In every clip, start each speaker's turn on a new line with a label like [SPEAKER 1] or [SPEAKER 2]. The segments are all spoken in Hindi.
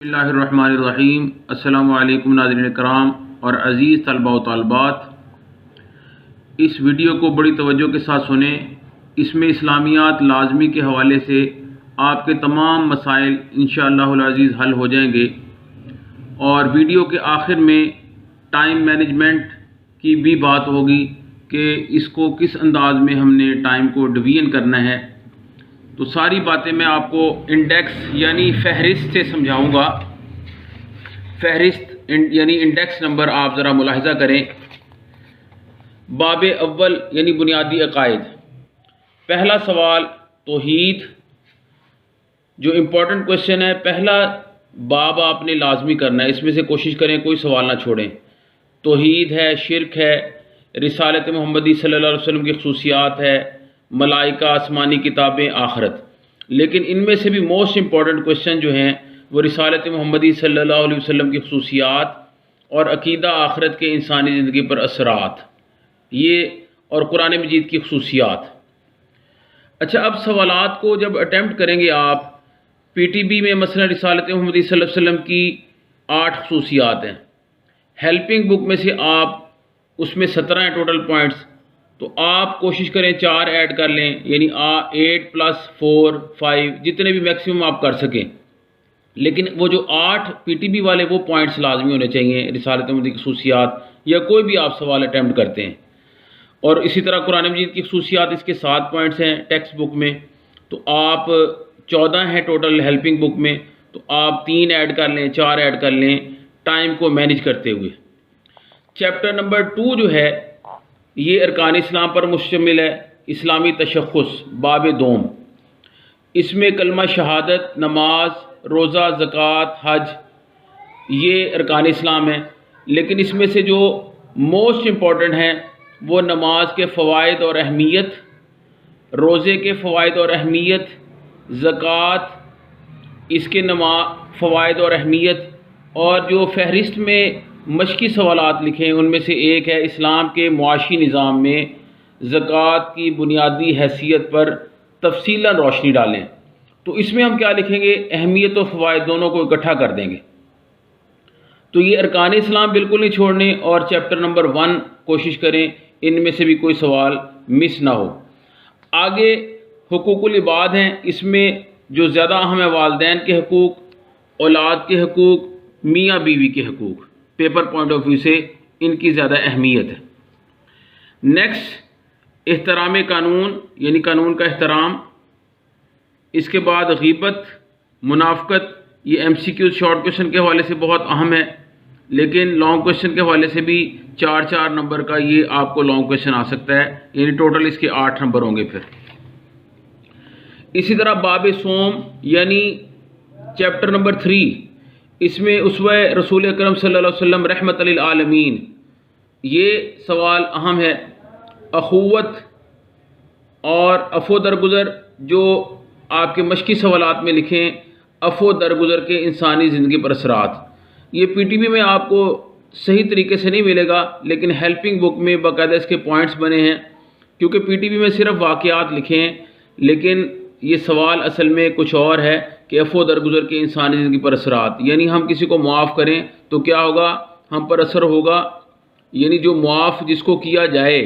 [SPEAKER 1] बिस्मिल्लाहिर्रहमानिर्रहीम। अस्सलामु अलैकुम नाज़रीन कराम और अज़ीज़ तलबा व तालिबात, इस वीडियो को बड़ी तवज्जो के साथ सुने। इसमें इस्लामियात लाज़मी के हवाले से आपके तमाम मसाइल इंशाअल्लाहुल अज़ीज़ हल हो जाएंगे और वीडियो के आखिर में टाइम मैनेजमेंट की भी बात होगी कि इसको किस अंदाज में हमने टाइम को डिवीजन करना है। तो सारी बातें मैं आपको इंडेक्स यानी फहरिस्त से समझाऊंगा। फहरिस्त यानी इंडेक्स नंबर आप ज़रा मुलाहिज़ा करें। बाब अव्वल यानी बुनियादी अकायद। पहला सवाल तौहीद, जो इम्पोर्टेंट क्वेश्चन है। पहला बाब आपने लाजमी करना है, इसमें से कोशिश करें कोई सवाल ना छोड़ें। तौहीद है, शिरक है, रिसालत मुहम्मदी सल्लल्लाहु अलैहि वसल्लम की खसूसियात है, मलाइका, आसमानी किताबें, आखरत। लेकिन इनमें से भी मोस्ट इम्पॉर्टेंट क्वेश्चन जो हैं वो रिसालत मुहम्मदी सल्लल्लाहु अलैहि वसल्लम की खसूसियात और अकीदा आखरत के इंसानी ज़िंदगी पर असरात, ये और कुरान मजीद की खसूसियात। अच्छा, अब सवालात को जब अटैम्प्ट करेंगे आप, पीटीबी में मसलन रिसालत मुहम्मदी सल्लल्लाहु अलैहि वसल्लम की 8 खसूसियात हैं। हेल्पिंग बुक में से आप उसमें 17 हैं टोटल पॉइंट्स, तो आप कोशिश करें 4 ऐड कर लें, यानी 8 + 4 5 जितने भी मैक्सिमम आप कर सकें। लेकिन वो जो 8 पीटीबी वाले वो पॉइंट्स लाजमी होने चाहिए रिसालत मुहम्मदी की खसूसियात या कोई भी आप सवाल अटैम्प्ट करते हैं। और इसी तरह कुरान मजीद की खसूसियात, इसके 7 पॉइंट्स हैं टेक्स्ट बुक में, तो आप 14 हैं टोटल हेल्पिंग बुक में, तो आप 3 ऐड कर लें, 4 ऐड कर लें टाइम को मैनेज करते हुए। चैप्टर नंबर 2 जो है ये अरकान इस्लाम पर मुश्तमिल है। इस्लामी तशख़्ख़ुस बाब दोम, इसमें कलमा शहादत, नमाज, रोज़ा, ज़कात, हज, ये अरकान इस्लाम है। लेकिन इसमें से जो मोस्ट इम्पॉर्टेंट हैं वो नमाज के फ़वाइद और अहमियत, रोज़े के फ़वाइद और अहमियत, ज़कात इसके फ़वाइद और अहमियत, और जो फहरिस्त में मशकी सवालात लिखे हैं उनमें से एक है इस्लाम के मुआशी निज़ाम में ज़कात की बुनियादी हैसियत पर तफसीलन रोशनी डालें। तो इसमें हम क्या लिखेंगे, अहमियत और फ़वाइद दोनों को इकट्ठा कर देंगे। तो ये अरकान इस्लाम बिल्कुल नहीं छोड़ने, और चैप्टर नंबर 1 कोशिश करें इनमें से भी कोई सवाल मिस ना हो। आगे हुकूकुल इबाद हैं, इसमें जो ज़्यादा अहम है वालिदैन के हकूक़, औलाद के हकूक़, मियाँ बीवी के हकूक़। पेपर पॉइंट ऑफ व्यू से इनकी ज़्यादा अहमियत है। नेक्स्ट एहतराम कानून, यानी कानून का एहतराम। इसके बाद ग़ीबत, मुनाफ़क़त, ये एमसीक्यू शॉर्ट क्वेश्चन के हवाले से बहुत अहम है, लेकिन लॉन्ग क्वेश्चन के हवाले से भी 4-4 नंबर का ये आपको लॉन्ग क्वेश्चन आ सकता है, यानी टोटल इसके 8 नंबर होंगे। फिर इसी तरह बाब सोम यानी चैप्टर नंबर 3, इसमें उसवा रसूल अकरम सल्लल्लाहु अलैहि वसल्लम रहमत लिल आलमीन, ये सवाल अहम है। अखुवत और अफ़ो दरगुज़र, जो आपके मशकी सवालात में लिखें, अफ़ो दरगुज़र के इंसानी ज़िंदगी पर असरात। ये पीटीबी में आपको सही तरीके से नहीं मिलेगा, लेकिन हेल्पिंग बुक में बाकायदा इसके पॉइंट्स बने हैं, क्योंकि पीटीबी में सिर्फ वाक़यात लिखे हैं, लेकिन ये सवाल असल में कुछ और है कि अफ़ो दरगुज़र के इंसानी ज़िंदगी पर असरात, यानी हम किसी को मुआफ़ करें तो क्या होगा, हम पर असर होगा, यानी जो मुआफ़ जिसको किया जाए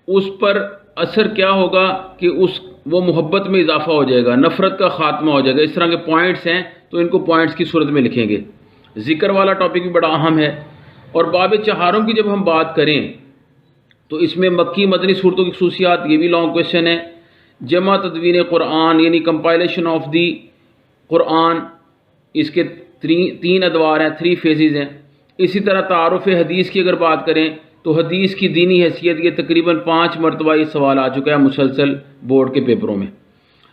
[SPEAKER 1] उस पर असर क्या होगा कि वो मोहब्बत में इजाफ़ा हो जाएगा, नफ़रत का ख़ात्मा हो जाएगा। इस तरह के पॉइंट्स हैं, तो इनको पॉइंट्स की सूरत में लिखेंगे। ज़िक्र वाला टॉपिक भी बड़ा अहम है। और बाब चहारों की जब हम बात करें तो इसमें मक्की मदनी सूरतों की खसूसियात, ये भी लॉन्ग क्वेश्चन है। जमा तदवीन कुरान यानी कंपाइलेशन ऑफ दी कुरान, इसके 3 अदवार हैं, 3 फेजेज़ हैं। इसी तरह तारुफ़ हदीस की अगर बात करें तो हदीस की दीनी हैसियत, ये तकरीबन 5 मरतबा ये सवाल आ चुका है मुसलसल बोर्ड के पेपरों में।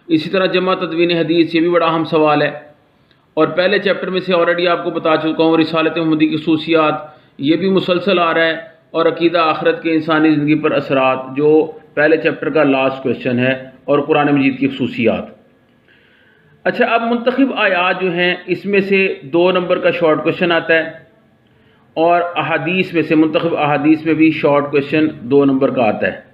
[SPEAKER 1] इसी तरह जमा तदवीन हदीस, ये भी बड़ा अहम सवाल है। और पहले चैप्टर में से ऑलरेडी आपको बता चुका हूँ रिसालत मुहम्मदी की खसूसियात, ये भी मुसलसल आ रहा है। और अकीदा आखरत के इंसानी ज़िंदगी पर असरात, जो पहले चैप्टर का लास्ट क्वेश्चन है, और कुरान मजीद की खसूसियात। अच्छा, अब मुंतखब आयात जो हैं इसमें से 2 नंबर का शॉर्ट क्वेश्चन आता है, और अहादीस में से मुंतखब अहादीस में भी शॉर्ट क्वेश्चन 2 नंबर का आता है।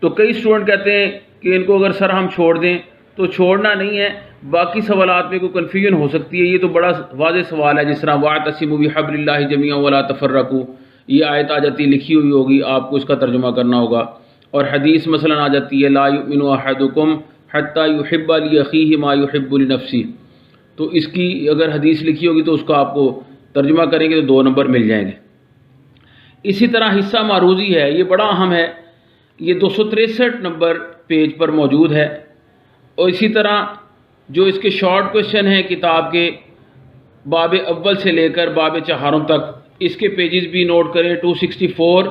[SPEAKER 1] तो कई स्टूडेंट कहते हैं कि इनको अगर सर हम छोड़ दें, तो छोड़ना नहीं है, बाकी सवालात में कोई कन्फ्यूजन हो सकती है। ये तो बड़ा वाज़ेह सवाल है, जिस तरह वातसिमू बिहब्लिल्लाहि जमीअन वला तफर्रकू, ये आयत आ जाती लिखी हुई होगी, आपको इसका तर्जुमा करना होगा। और हदीस मसलन आ जाती है ला युमिनु अहदुकुम हत्ता युहिब्बा लि अखीहि मा युहिब्बु लिनफ्सी, तो इसकी अगर हदीस लिखी होगी तो उसका आपको तर्जुमा करेंगे तो 2 नंबर मिल जाएंगे। इसी तरह हिस्सा मारूजी है, ये बड़ा अहम है, ये 263 नंबर पेज पर मौजूद है। और इसी तरह जो इसके शॉर्ट क्वेश्चन हैं किताब के बाब अव्वल से लेकर बाब चहारों तक, इसके पेजेस भी नोट करें, 264,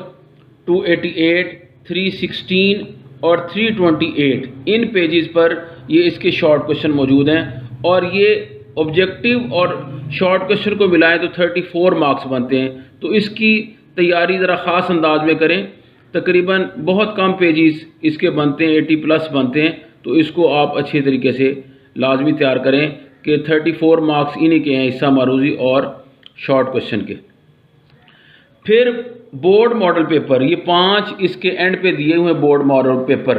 [SPEAKER 1] 288, 316 और 328, इन पेजेस पर ये इसके शॉर्ट क्वेश्चन मौजूद हैं। और ये ऑब्जेक्टिव और शॉर्ट क्वेश्चन को मिलाएं तो 34 मार्क्स बनते हैं। तो इसकी तैयारी ज़रा ख़ास अंदाज में करें, तकरीबन बहुत कम पेजेस इसके बनते हैं, 80+ बनते हैं। तो इसको आप अच्छे तरीके से लाजमी तैयार करें कि 34 मार्क्स इन्हीं के हैं, हिस्सा मारूजी और शॉर्ट क्वेश्चन के। फिर बोर्ड मॉडल पेपर, ये 5 इसके एंड पे दिए हुए बोर्ड मॉडल पेपर,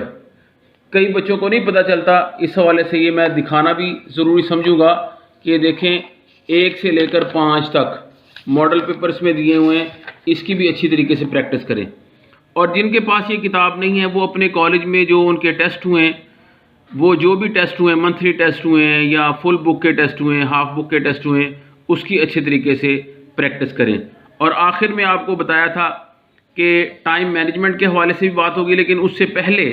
[SPEAKER 1] कई बच्चों को नहीं पता चलता, इस हवाले से ये मैं दिखाना भी ज़रूरी समझूंगा कि देखें 1 से लेकर 5 तक मॉडल पेपर इसमें दिए हुए हैं, इसकी भी अच्छी तरीके से प्रैक्टिस करें। और जिनके पास ये किताब नहीं है वो अपने कॉलेज में जो उनके टेस्ट हुए हैं, वो जो भी टेस्ट हुए हैं, मंथली टेस्ट हुए हैं या फुल बुक के टेस्ट हुए हैं, हाफ बुक के टेस्ट हुए हैं, उसकी अच्छे तरीके से प्रैक्टिस करें। और आखिर में आपको बताया था कि टाइम मैनेजमेंट के हवाले से भी बात होगी, लेकिन उससे पहले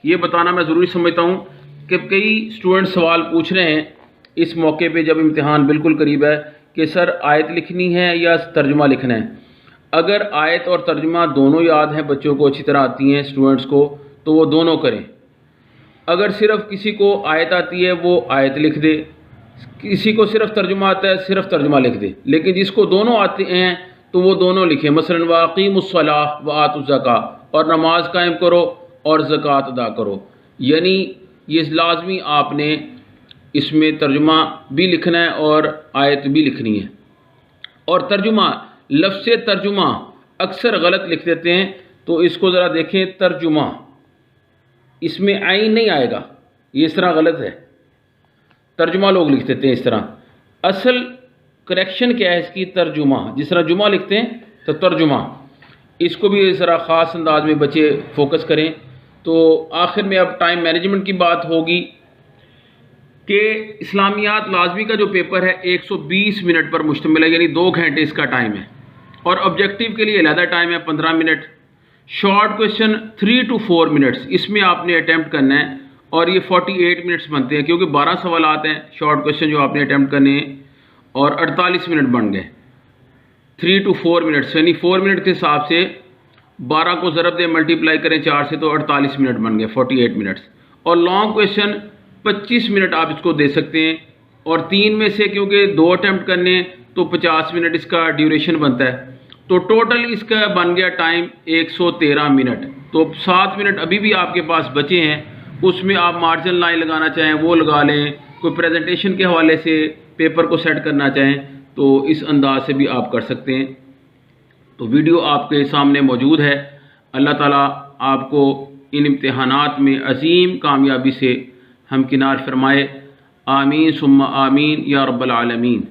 [SPEAKER 1] ये बताना मैं ज़रूरी समझता हूँ कि कई स्टूडेंट सवाल पूछ रहे हैं इस मौके पे जब इम्तिहान बिल्कुल करीब है कि सर आयत लिखनी है या तर्जुमा लिखना है। अगर आयत और तर्जुमा दोनों याद हैं, बच्चों को अच्छी तरह आती हैं स्टूडेंट्स को, तो वो दोनों करें। अगर सिर्फ किसी को आयत आती है वो आयत लिख दे, किसी को सिर्फ तर्जुमा आता है सिर्फ तर्जुमा लिख दे, लेकिन जिसको दोनों आते हैं तो वो दोनों लिखें। मसलन वाक़ीमुस्सलाह व आतुज़्ज़का, और नमाज कायम करो और ज़कात अदा करो, यानी ये लाजमी आपने इसमें तर्जुमा भी लिखना है और आयत भी लिखनी है। और तर्जुमा, लफ्ज़ तर्जुमा अक्सर गलत लिख देते हैं, तो इसको ज़रा देखें, तर्जुमा इसमें आइन नहीं आएगा, ये इस तरह गलत है, तर्जुमा लोग लिख देते हैं इस तरह। असल करेक्शन क्या है इसकी, तर्जुमा, जिस तरह जुमा लिखते हैं तो तर्जुमा, इसको भी इस तरह ख़ास अंदाज में बच्चे फोकस करें। तो आखिर में अब टाइम मैनेजमेंट की बात होगी कि इस्लामियात लाजमी का जो पेपर है 120 मिनट पर मुश्तमिल है, यानी 2 घंटे इसका टाइम है। और ऑब्जेक्टिव के लिए अलहदा टाइम है 15 minute. Short question 3 to 4 minutes इसमें आपने अटैम्प्ट करना है, और ये 48 मिनट्स बनते हैं, क्योंकि 12 सवाल आते हैं शॉर्ट क्वेश्चन जो आपने अटैम्प्ट करने हैं, और 48 मिनट बन गए। 3 to 4 मिनट्स, यानी 4 मिनट के हिसाब से 12 को ज़रब दे, मल्टीप्लाई करें 4 से, तो 48 मिनट बन गए, 48 मिनट्स। और लॉन्ग क्वेश्चन 25 मिनट आप इसको दे सकते हैं, और 3 में से क्योंकि 2 अटैम्प्ट करने तो 50 मिनट इसका ड्यूरेशन बनता है, तो टोटल इसका बन गया टाइम 113 मिनट। तो 7 मिनट अभी भी आपके पास बचे हैं, उसमें आप मार्जिन लाइन लगाना चाहें वो लगा लें, कोई प्रेजेंटेशन के हवाले से पेपर को सेट करना चाहें तो इस अंदाज से भी आप कर सकते हैं। तो वीडियो आपके सामने मौजूद है। अल्लाह ताला आपको इन इम्तिहानात में अजीम कामयाबी से हमकिनार फरमाए। आमीन सुम्मा आमीन या रब्बल आलमीन।